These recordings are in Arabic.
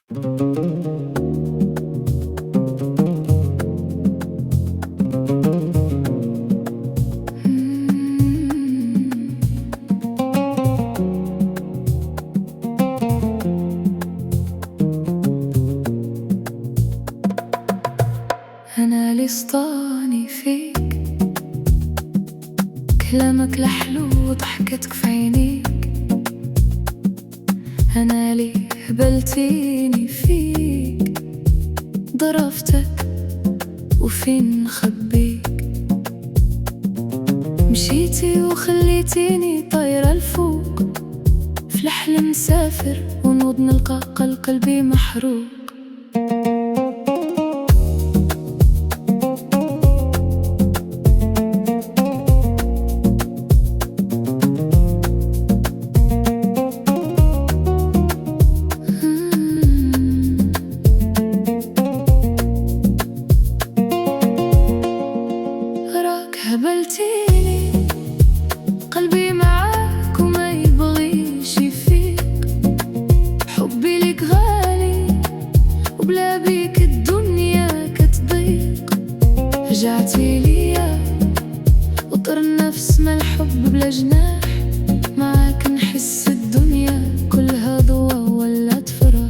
أنا اللي سطاني فيك، كلامك لحلو وضحكتك في عينيك. أنا اللي هبلتيني فيك، ضرفتك وفين نخبيك. مشيتي وخليتيني طايرة لفوق، في الحلم مسافر ونوض نلقى قلبي محروق. هبلتيني قلبي معاك وما يبغيش يفيق. حبي لك غالي وبلا بيك الدنيا كتضيق. رجعتي ليا وطر النفس ما الحب بلا جناح. معاك نحس الدنيا كلها ضوا ولات فرح.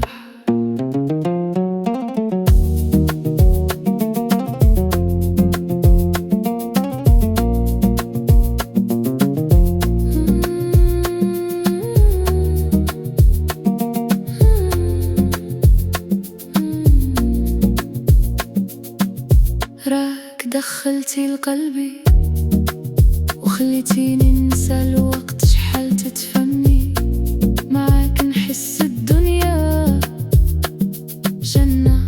راك دخلتي لقلبي وخليتيني ننسى الوقت. شحال تتفهمني معاك نحس الدنيا جنة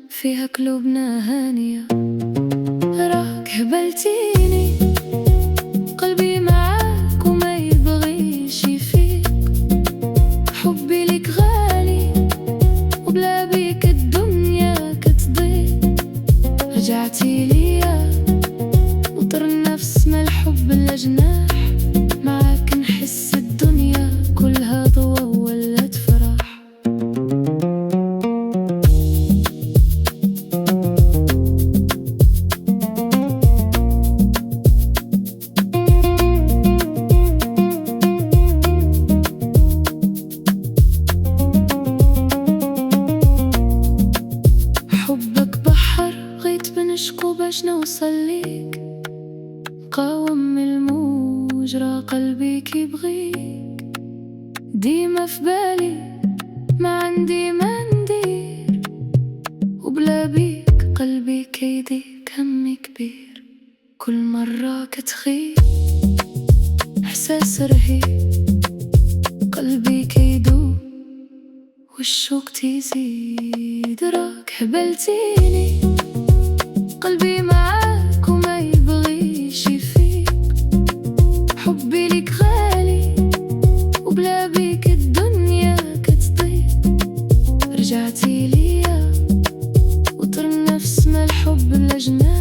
فيها قلوبنا هانية. راك هبلتيني قلبي معاك وما يبغيش يفيق. حبي لك غالي وبلا بيك الدنيا كتضيق. رجعتي ليا وطر النفس ما الحب بلا جناح. معاك نحس الدنيا كلها ضوا ولات فرح. حبك بحر غيت بنشقو باش نوصل ليك. قاوم الموج راه قلبي كيبغيك. ديما في بالي ما عندي ما ندير. وبلا بيك قلبي كيضيق همي كبير. كل مرة كتغيب إحساس رهيب. قلبي كيدوب والشوق تيزيد. راك هبلتيني قلبي معاك وما يبغيش يفيق. حبي لك غالي وبلا بيك الدنيا كتضيق. رجعتي ليا وطر النفس ما الحب بلا جناح.